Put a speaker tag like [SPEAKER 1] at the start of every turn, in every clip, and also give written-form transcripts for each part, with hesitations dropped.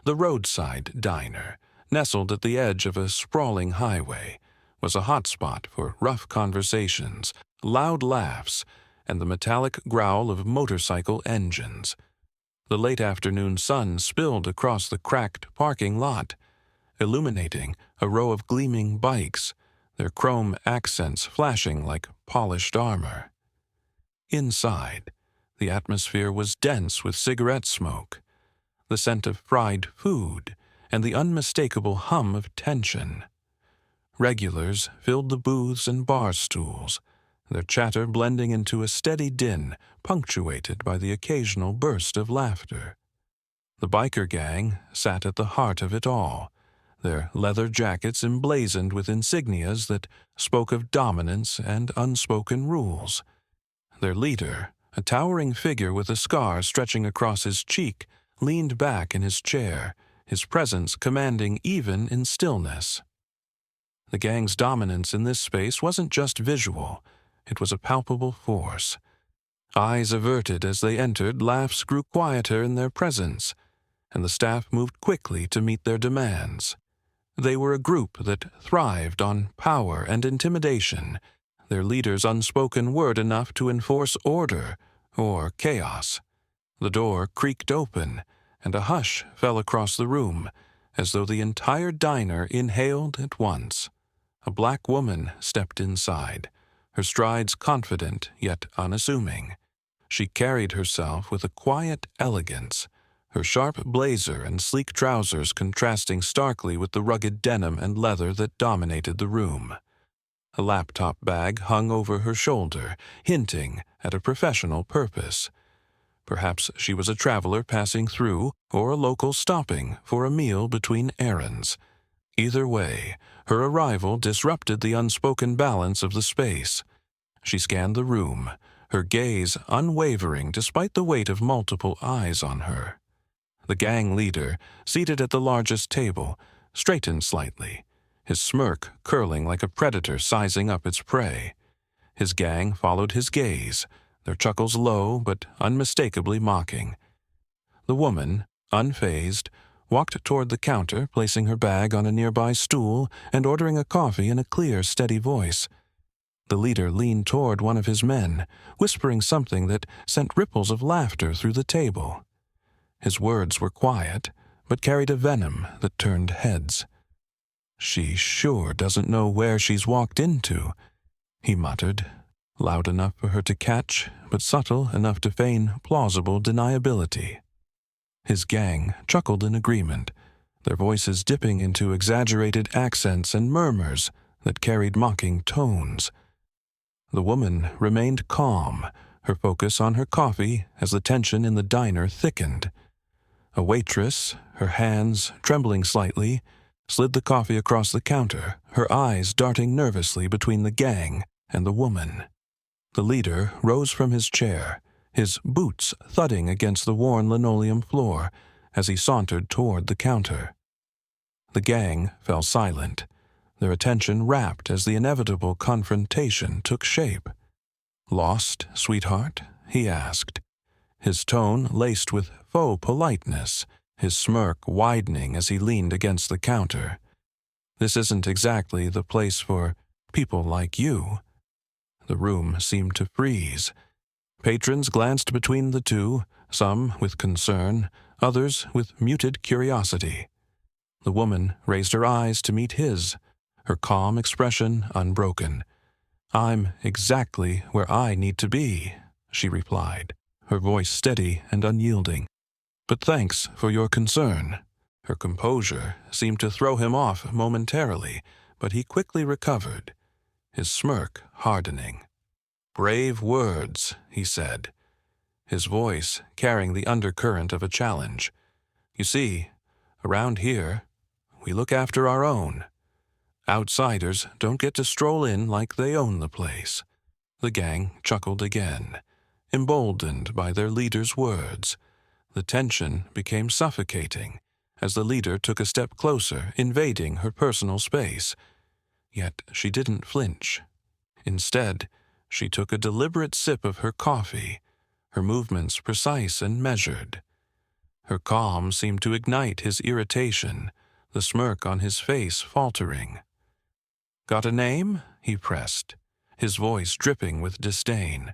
[SPEAKER 1] The roadside diner, nestled at the edge of a sprawling highway, was a hotspot for rough conversations, loud laughs, and the metallic growl of motorcycle engines. The late afternoon sun spilled across the cracked parking lot, illuminating a row of gleaming bikes, their chrome accents flashing like polished armor. Inside, the atmosphere was dense with cigarette smoke, the scent of fried food, and the unmistakable hum of tension. Regulars filled the booths and bar stools, their chatter blending into a steady din punctuated by the occasional burst of laughter. The biker gang sat at the heart of it all, their leather jackets emblazoned with insignias that spoke of dominance and unspoken rules. Their leader, a towering figure with a scar stretching across his cheek, leaned back in his chair, his presence commanding even in stillness. The gang's dominance in this space wasn't just visual, it was a palpable force. Eyes averted as they entered, laughs grew quieter in their presence, and the staff moved quickly to meet their demands. They were a group that thrived on power and intimidation, their leader's unspoken word enough to enforce order or chaos. The door creaked open, and a hush fell across the room, as though the entire diner inhaled at once. A black woman stepped inside, her strides confident yet unassuming. She carried herself with a quiet elegance, her sharp blazer and sleek trousers contrasting starkly with the rugged denim and leather that dominated the room. A laptop bag hung over her shoulder, hinting at a professional purpose. Perhaps she was a traveler passing through, or a local stopping for a meal between errands. Either way, her arrival disrupted the unspoken balance of the space. She scanned the room, her gaze unwavering despite the weight of multiple eyes on her. The gang leader, seated at the largest table, straightened slightly, his smirk curling like a predator sizing up its prey. His gang followed his gaze, their chuckles low but unmistakably mocking. The woman, unfazed, walked toward the counter, placing her bag on a nearby stool and ordering a coffee in a clear, steady voice. The leader leaned toward one of his men, whispering something that sent ripples of laughter through the table. His words were quiet, but carried a venom that turned heads. "She sure doesn't know where she's walked into," he muttered, loud enough for her to catch, but subtle enough to feign plausible deniability. His gang chuckled in agreement, their voices dipping into exaggerated accents and murmurs that carried mocking tones. The woman remained calm, her focus on her coffee as the tension in the diner thickened. A waitress, her hands trembling slightly, slid the coffee across the counter, her eyes darting nervously between the gang and the woman. The leader rose from his chair, his boots thudding against the worn linoleum floor as he sauntered toward the counter. The gang fell silent, their attention rapt as the inevitable confrontation took shape. "Lost, sweetheart?" he asked, his tone laced with faux politeness, his smirk widening as he leaned against the counter. "This isn't exactly the place for people like you." The room seemed to freeze. Patrons glanced between the two, some with concern, others with muted curiosity. The woman raised her eyes to meet his, her calm expression unbroken. "I'm exactly where I need to be," she replied, her voice steady and unyielding. "But thanks for your concern." Her composure seemed to throw him off momentarily, but he quickly recovered, his smirk hardening. "Brave words," he said, his voice carrying the undercurrent of a challenge. "You see, around here, we look after our own. Outsiders don't get to stroll in like they own the place." The gang chuckled again, emboldened by their leader's words. The tension became suffocating as the leader took a step closer, invading her personal space. Yet she didn't flinch. Instead, she took a deliberate sip of her coffee, her movements precise and measured. Her calm seemed to ignite his irritation, the smirk on his face faltering. "Got a name?" he pressed, his voice dripping with disdain.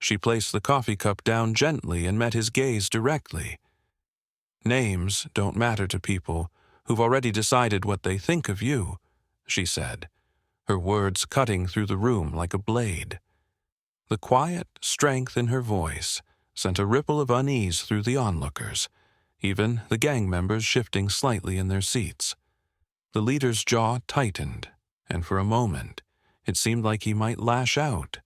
[SPEAKER 1] She placed the coffee cup down gently and met his gaze directly. "Names don't matter to people who've already decided what they think of you," she said, her words cutting through the room like a blade. The quiet strength in her voice sent a ripple of unease through the onlookers, even the gang members shifting slightly in their seats. The leader's jaw tightened, and for a moment it seemed like he might lash out.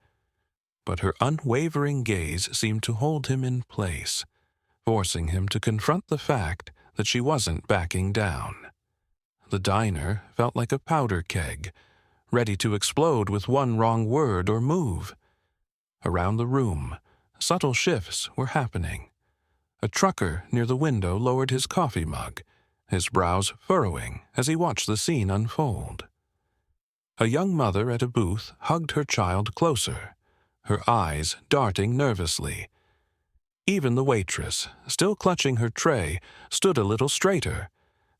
[SPEAKER 1] But her unwavering gaze seemed to hold him in place, forcing him to confront the fact that she wasn't backing down. The diner felt like a powder keg, ready to explode with one wrong word or move. Around the room, subtle shifts were happening. A trucker near the window lowered his coffee mug, his brows furrowing as he watched the scene unfold. A young mother at a booth hugged her child closer, her eyes darting nervously. Even the waitress, still clutching her tray, stood a little straighter,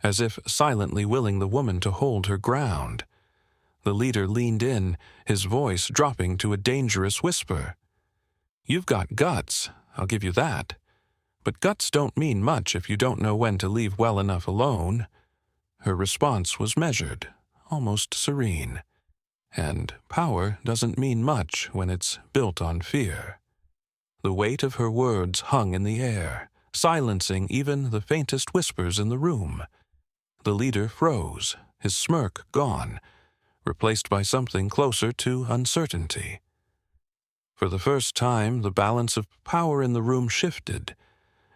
[SPEAKER 1] as if silently willing the woman to hold her ground. The leader leaned in, his voice dropping to a dangerous whisper. "You've got guts, I'll give you that. But guts don't mean much if you don't know when to leave well enough alone." Her response was measured, almost serene. And power doesn't mean much when it's built on fear. The weight of her words hung in the air, silencing even the faintest whispers in the room. The leader froze, his smirk gone, replaced by something closer to uncertainty. For the first time, the balance of power in the room shifted,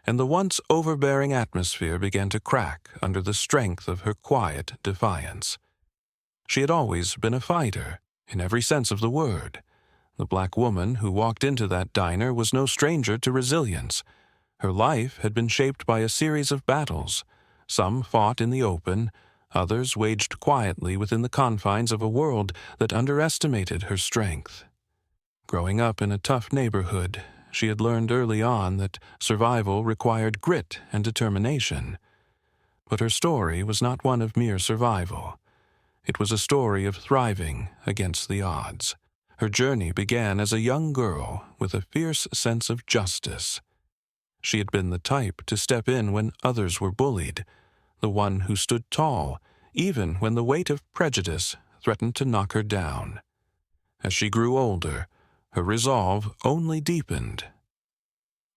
[SPEAKER 1] and the once overbearing atmosphere began to crack under the strength of her quiet defiance. She had always been a fighter, in every sense of the word. The black woman who walked into that diner was no stranger to resilience. Her life had been shaped by a series of battles, some fought in the open, others waged quietly within the confines of a world that underestimated her strength. Growing up in a tough neighborhood, she had learned early on that survival required grit and determination. But her story was not one of mere survival. It was a story of thriving against the odds. Her journey began as a young girl with a fierce sense of justice. She had been the type to step in when others were bullied, the one who stood tall, even when the weight of prejudice threatened to knock her down. As she grew older, her resolve only deepened.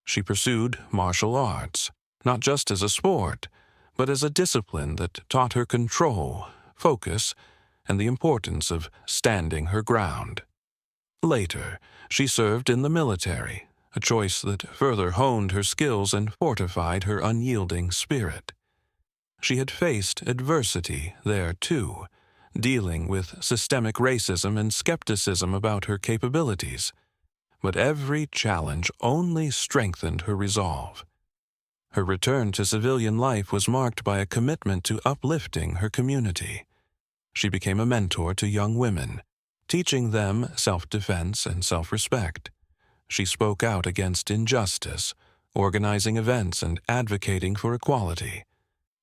[SPEAKER 1] She pursued martial arts, not just as a sport, but as a discipline that taught her control, focus, and the importance of standing her ground. Later, she served in the military, a choice that further honed her skills and fortified her unyielding spirit. She had faced adversity there, too, dealing with systemic racism and skepticism about her capabilities. But every challenge only strengthened her resolve. Her return to civilian life was marked by a commitment to uplifting her community. She became a mentor to young women, teaching them self-defense and self-respect. She spoke out against injustice, organizing events and advocating for equality.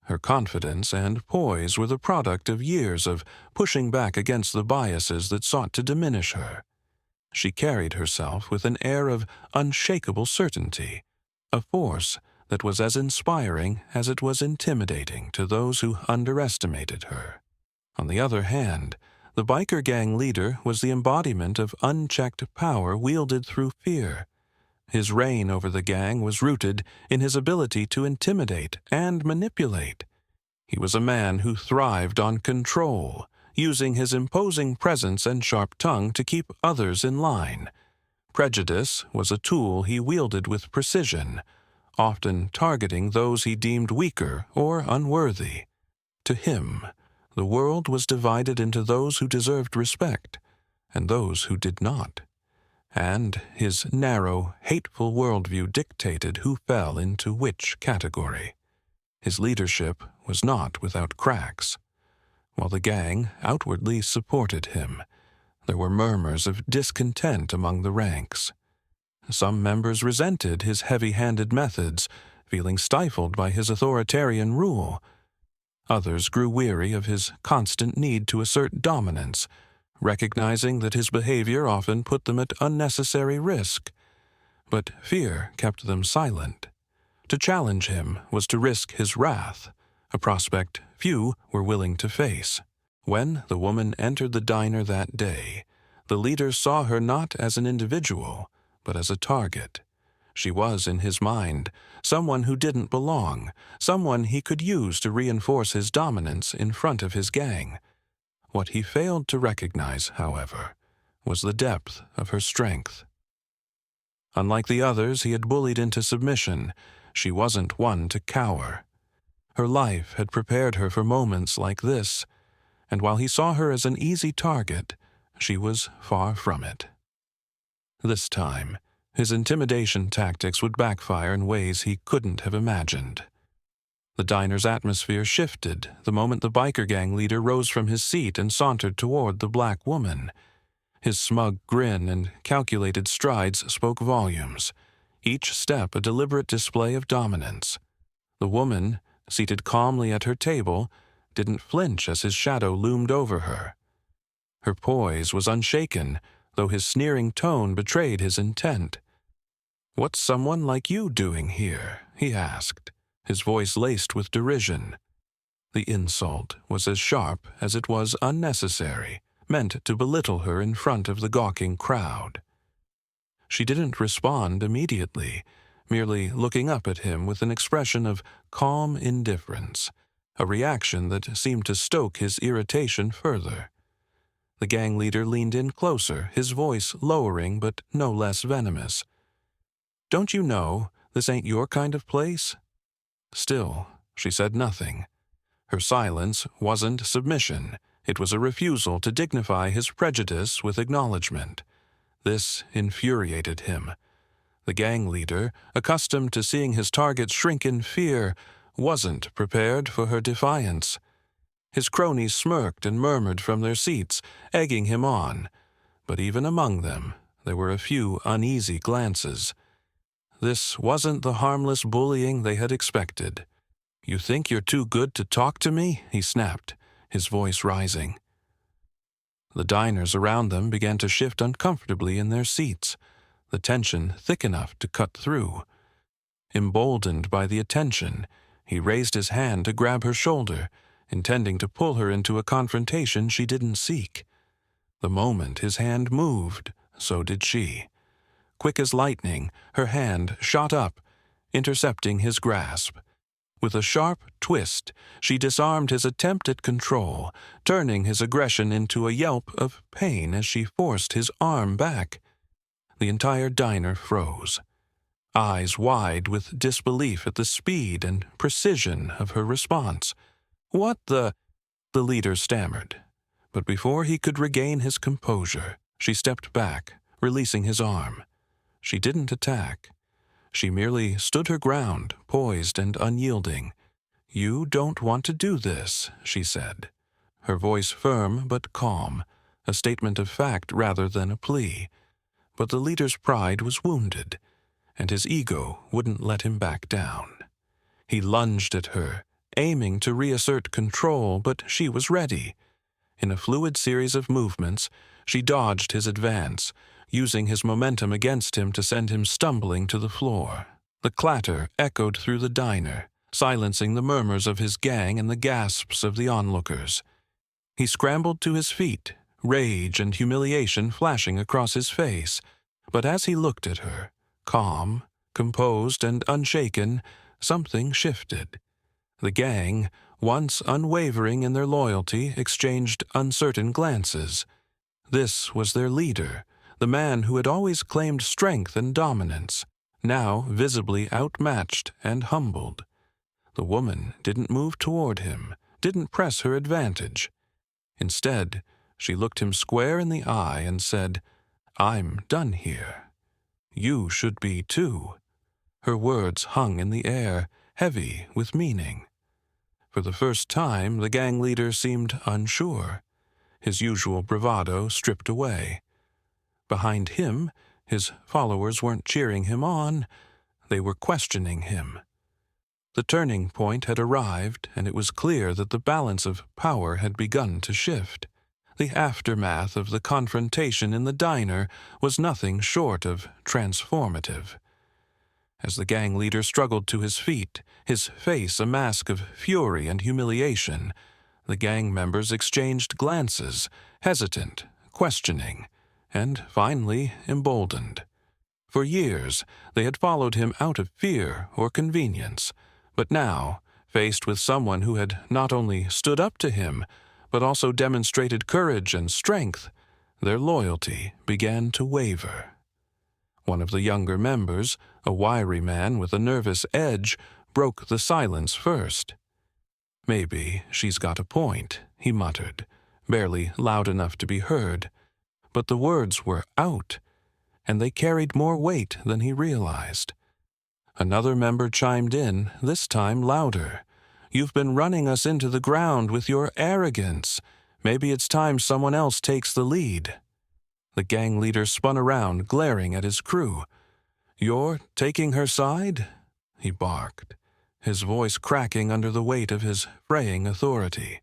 [SPEAKER 1] Her confidence and poise were the product of years of pushing back against the biases that sought to diminish her. She carried herself with an air of unshakable certainty, a force that was as inspiring as it was intimidating to those who underestimated her. On the other hand, the biker gang leader was the embodiment of unchecked power wielded through fear. His reign over the gang was rooted in his ability to intimidate and manipulate. He was a man who thrived on control, using his imposing presence and sharp tongue to keep others in line. Prejudice was a tool he wielded with precision, often targeting those he deemed weaker or unworthy. To him, the world was divided into those who deserved respect and those who did not. And his narrow, hateful worldview dictated who fell into which category. His leadership was not without cracks. While the gang outwardly supported him, there were murmurs of discontent among the ranks. Some members resented his heavy-handed methods, feeling stifled by his authoritarian rule. Others grew weary of his constant need to assert dominance, recognizing that his behavior often put them at unnecessary risk. But fear kept them silent. To challenge him was to risk his wrath, a prospect few were willing to face. When the woman entered the diner that day, the leader saw her not as an individual, but as a target. She was, in his mind, someone who didn't belong, someone he could use to reinforce his dominance in front of his gang. What he failed to recognize, however, was the depth of her strength. Unlike the others he had bullied into submission, she wasn't one to cower. Her life had prepared her for moments like this, and while he saw her as an easy target, she was far from it. This time, his intimidation tactics would backfire in ways he couldn't have imagined. The diner's atmosphere shifted the moment the biker gang leader rose from his seat and sauntered toward the black woman. His smug grin and calculated strides spoke volumes, each step a deliberate display of dominance. The woman, seated calmly at her table, didn't flinch as his shadow loomed over her. Her poise was unshaken, though his sneering tone betrayed his intent. "What's someone like you doing here?" he asked, his voice laced with derision. The insult was as sharp as it was unnecessary, meant to belittle her in front of the gawking crowd. She didn't respond immediately, merely looking up at him with an expression of calm indifference, a reaction that seemed to stoke his irritation further. The gang leader leaned in closer, his voice lowering but no less venomous. "Don't you know this ain't your kind of place?" Still, she said nothing. Her silence wasn't submission. It was a refusal to dignify his prejudice with acknowledgement. This infuriated him. The gang leader, accustomed to seeing his targets shrink in fear, wasn't prepared for her defiance. His cronies smirked and murmured from their seats, egging him on, but even among them there were a few uneasy glances. This wasn't the harmless bullying they had expected. "You think you're too good to talk to me?" he snapped, his voice rising. The diners around them began to shift uncomfortably in their seats, the tension thick enough to cut through. Emboldened by the attention, he raised his hand to grab her shoulder, intending to pull her into a confrontation she didn't seek. The moment his hand moved, so did she. Quick as lightning, her hand shot up, intercepting his grasp. With a sharp twist, she disarmed his attempt at control, turning his aggression into a yelp of pain as she forced his arm back. The entire diner froze, eyes wide with disbelief at the speed and precision of her response. "What the—" the leader stammered. But before he could regain his composure, she stepped back, releasing his arm. She didn't attack. She merely stood her ground, poised and unyielding. "You don't want to do this," she said, her voice firm but calm, a statement of fact rather than a plea. But the leader's pride was wounded, and his ego wouldn't let him back down. He lunged at her, aiming to reassert control, but she was ready. In a fluid series of movements, she dodged his advance, using his momentum against him to send him stumbling to the floor. The clatter echoed through the diner, silencing the murmurs of his gang and the gasps of the onlookers. He scrambled to his feet, rage and humiliation flashing across his face, but as he looked at her, calm, composed and unshaken, something shifted. The gang, once unwavering in their loyalty, exchanged uncertain glances. This was their leader, the man who had always claimed strength and dominance, now visibly outmatched and humbled. The woman didn't move toward him, didn't press her advantage. Instead, she looked him square in the eye and said, "I'm done here. You should be too." Her words hung in the air, heavy with meaning. For the first time, the gang leader seemed unsure, his usual bravado stripped away. Behind him, his followers weren't cheering him on, they were questioning him. The turning point had arrived, and it was clear that the balance of power had begun to shift. The aftermath of the confrontation in the diner was nothing short of transformative. As the gang leader struggled to his feet, his face a mask of fury and humiliation, the gang members exchanged glances, hesitant, questioning, and finally emboldened. For years, they had followed him out of fear or convenience, but now, faced with someone who had not only stood up to him, but also demonstrated courage and strength, their loyalty began to waver. One of the younger members, a wiry man with a nervous edge, broke the silence first. "Maybe she's got a point," he muttered, barely loud enough to be heard. But the words were out, and they carried more weight than he realized. Another member chimed in, this time louder. "You've been running us into the ground with your arrogance. Maybe it's time someone else takes the lead." The gang leader spun around, glaring at his crew. "You're taking her side?" he barked, his voice cracking under the weight of his fraying authority.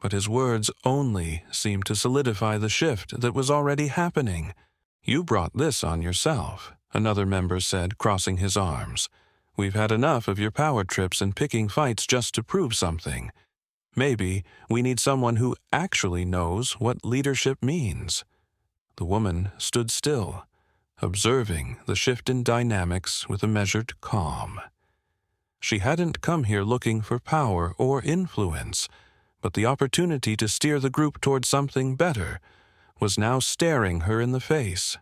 [SPEAKER 1] But his words only seemed to solidify the shift that was already happening. "You brought this on yourself," another member said, crossing his arms. "We've had enough of your power trips and picking fights just to prove something. Maybe we need someone who actually knows what leadership means." The woman stood still, observing the shift in dynamics with a measured calm. She hadn't come here looking for power or influence, but the opportunity to steer the group toward something better was now staring her in the face.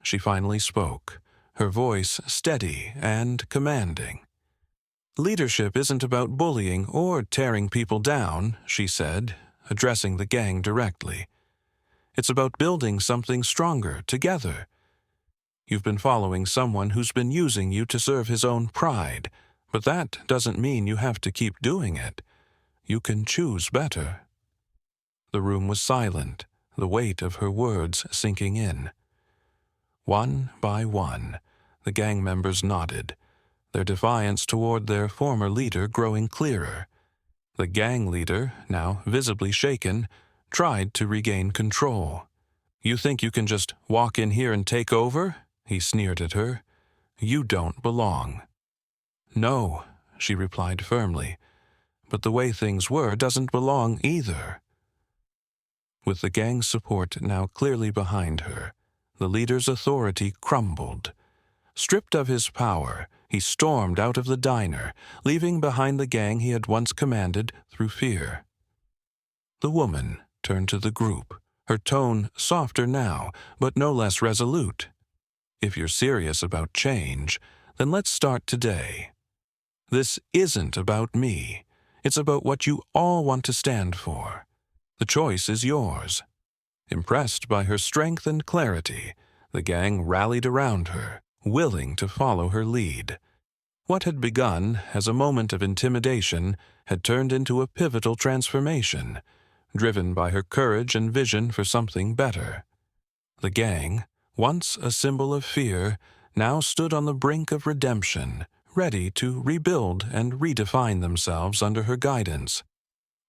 [SPEAKER 1] She finally spoke, her voice steady and commanding. "Leadership isn't about bullying or tearing people down," she said, addressing the gang directly. "It's about building something stronger together. You've been following someone who's been using you to serve his own pride, but that doesn't mean you have to keep doing it. You can choose better." The room was silent, the weight of her words sinking in. One by one, the gang members nodded, their defiance toward their former leader growing clearer. The gang leader, now visibly shaken, tried to regain control. "You think you can just walk in here and take over?" he sneered at her. "You don't belong." "No," she replied firmly, "but the way things were doesn't belong either." With the gang's support now clearly behind her, the leader's authority crumbled. Stripped of his power, he stormed out of the diner, leaving behind the gang he had once commanded through fear. The woman turned to the group, her tone softer now, but no less resolute. "If you're serious about change, then let's start today. This isn't about me. It's about what you all want to stand for. The choice is yours." Impressed by her strength and clarity, the gang rallied around her, willing to follow her lead. What had begun as a moment of intimidation had turned into a pivotal transformation, driven by her courage and vision for something better. The gang, once a symbol of fear, now stood on the brink of redemption, ready to rebuild and redefine themselves under her guidance.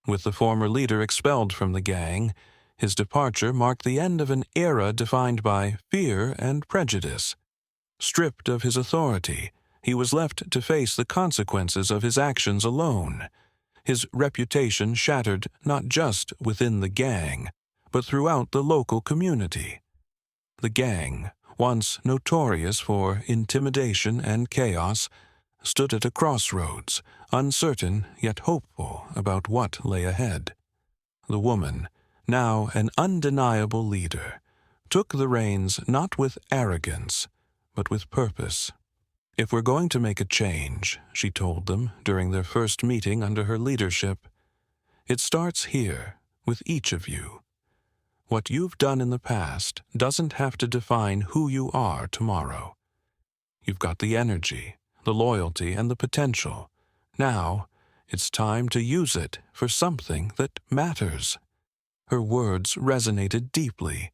[SPEAKER 1] With the former leader expelled from the gang, his departure marked the end of an era defined by fear and prejudice. Stripped of his authority, he was left to face the consequences of his actions alone. His reputation shattered not just within the gang, but throughout the local community. The gang, once notorious for intimidation and chaos, stood at a crossroads, uncertain yet hopeful about what lay ahead. The woman, now an undeniable leader, took the reins not with arrogance, but with purpose. "If we're going to make a change," she told them during their first meeting under her leadership, "it starts here, with each of you. What you've done in the past doesn't have to define who you are tomorrow. You've got the energy, the loyalty, and the potential. Now, it's time to use it for something that matters." Her words resonated deeply.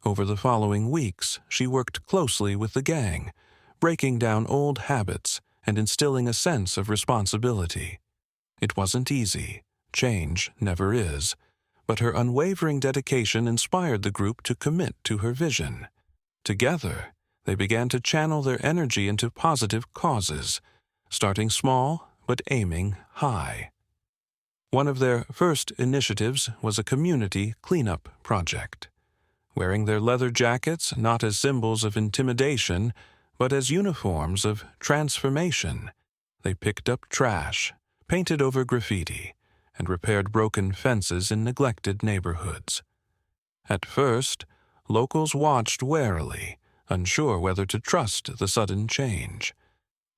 [SPEAKER 1] Over the following weeks, she worked closely with the gang, breaking down old habits and instilling a sense of responsibility. It wasn't easy. Change never is. But her unwavering dedication inspired the group to commit to her vision. Together, they began to channel their energy into positive causes, starting small but aiming high. One of their first initiatives was a community cleanup project. Wearing their leather jackets not as symbols of intimidation, but as uniforms of transformation, they picked up trash, painted over graffiti, and repaired broken fences in neglected neighborhoods. At first, locals watched warily, unsure whether to trust the sudden change.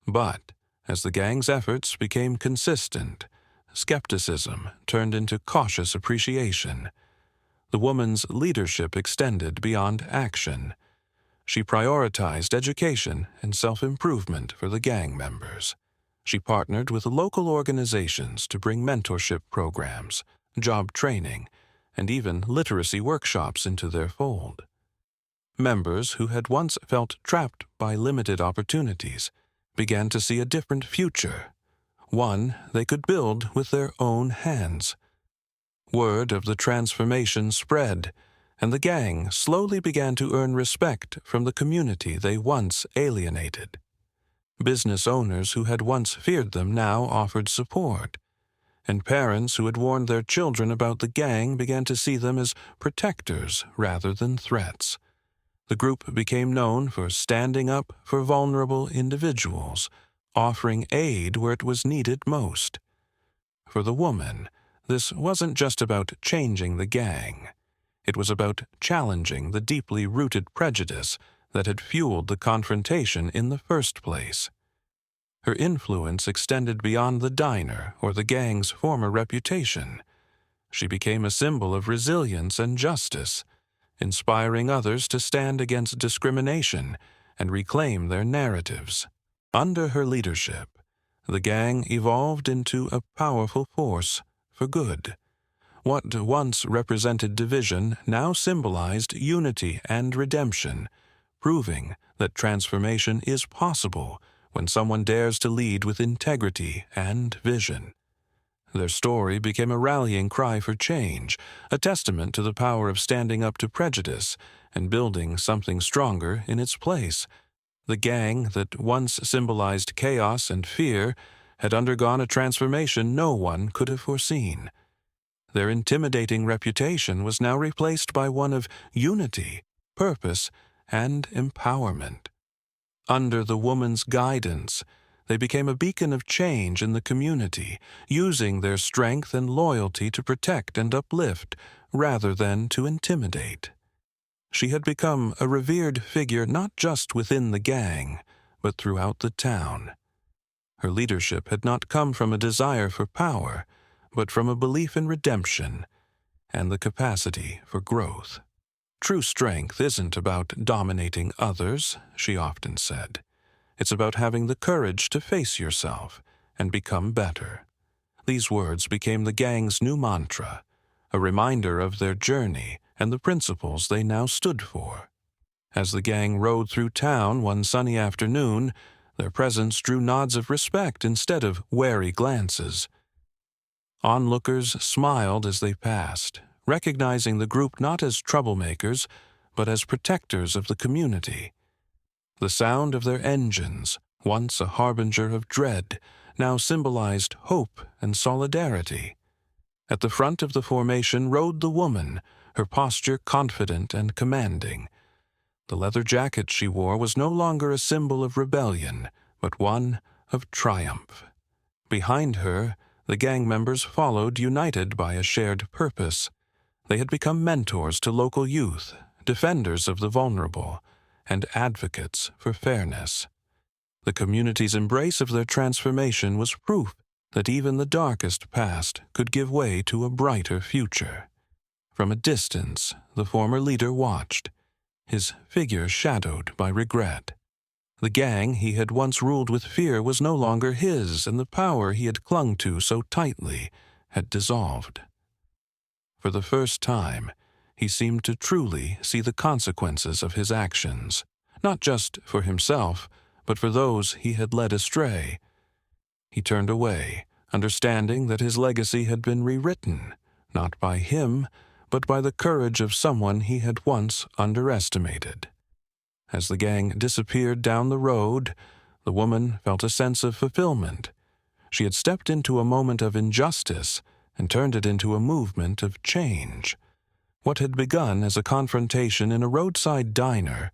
[SPEAKER 1] But as the gang's efforts became consistent, skepticism turned into cautious appreciation. The woman's leadership extended beyond action. She prioritized education and self-improvement for the gang members. She partnered with local organizations to bring mentorship programs, job training, and even literacy workshops into their fold. Members who had once felt trapped by limited opportunities began to see a different future, one they could build with their own hands. Word of the transformation spread, and the gang slowly began to earn respect from the community they once alienated. Business owners who had once feared them now offered support, and parents who had warned their children about the gang began to see them as protectors rather than threats. The group became known for standing up for vulnerable individuals, offering aid where it was needed most. For the woman, this wasn't just about changing the gang. It was about challenging the deeply rooted prejudice that had fueled the confrontation in the first place. Her influence extended beyond the diner or the gang's former reputation. She became a symbol of resilience and justice, inspiring others to stand against discrimination and reclaim their narratives. Under her leadership, the gang evolved into a powerful force for good. What once represented division now symbolized unity and redemption, proving that transformation is possible when someone dares to lead with integrity and vision. Their story became a rallying cry for change, a testament to the power of standing up to prejudice and building something stronger in its place. The gang that once symbolized chaos and fear had undergone a transformation no one could have foreseen. Their intimidating reputation was now replaced by one of unity, purpose, and empowerment. Under the woman's guidance, they became a beacon of change in the community, using their strength and loyalty to protect and uplift rather than to intimidate. She had become a revered figure not just within the gang, but throughout the town. Her leadership had not come from a desire for power, but from a belief in redemption and the capacity for growth. True strength isn't about dominating others, she often said. It's about having the courage to face yourself and become better. These words became the gang's new mantra, a reminder of their journey and the principles they now stood for. As the gang rode through town one sunny afternoon, their presence drew nods of respect instead of wary glances. Onlookers smiled as they passed, recognizing the group not as troublemakers, but as protectors of the community. The sound of their engines, once a harbinger of dread, now symbolized hope and solidarity. At the front of the formation rode the woman, her posture confident and commanding. The leather jacket she wore was no longer a symbol of rebellion, but one of triumph. Behind her, the gang members followed, united by a shared purpose. They had become mentors to local youth, defenders of the vulnerable, and advocates for fairness. The community's embrace of their transformation was proof that even the darkest past could give way to a brighter future. From a distance, the former leader watched, his figure shadowed by regret. The gang he had once ruled with fear was no longer his, and the power he had clung to so tightly had dissolved. For the first time, he seemed to truly see the consequences of his actions, not just for himself, but for those he had led astray. He turned away, understanding that his legacy had been rewritten, not by him, but by the courage of someone he had once underestimated. As the gang disappeared down the road, the woman felt a sense of fulfillment. She had stepped into a moment of injustice and turned it into a movement of change. What had begun as a confrontation in a roadside diner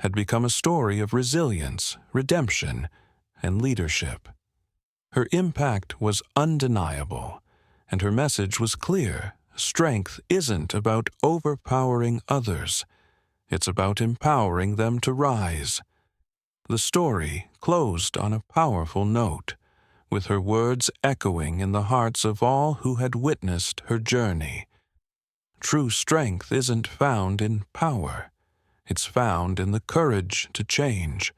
[SPEAKER 1] had become a story of resilience, redemption, and leadership. Her impact was undeniable, and her message was clear. Strength isn't about overpowering others. It's about empowering them to rise. The story closed on a powerful note, with her words echoing in the hearts of all who had witnessed her journey. True strength isn't found in power. It's found in the courage to change,